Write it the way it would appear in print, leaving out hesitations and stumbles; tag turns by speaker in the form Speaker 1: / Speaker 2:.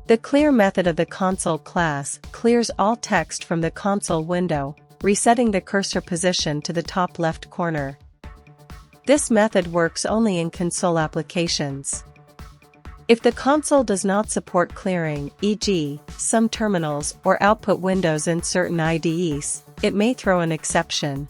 Speaker 1: The clear method of the console class clears all text from the console window, resetting the cursor position to the top left corner. This method works only in console applications. If the console does not support clearing, e.g., some terminals or output windows in certain IDEs, it may throw an exception.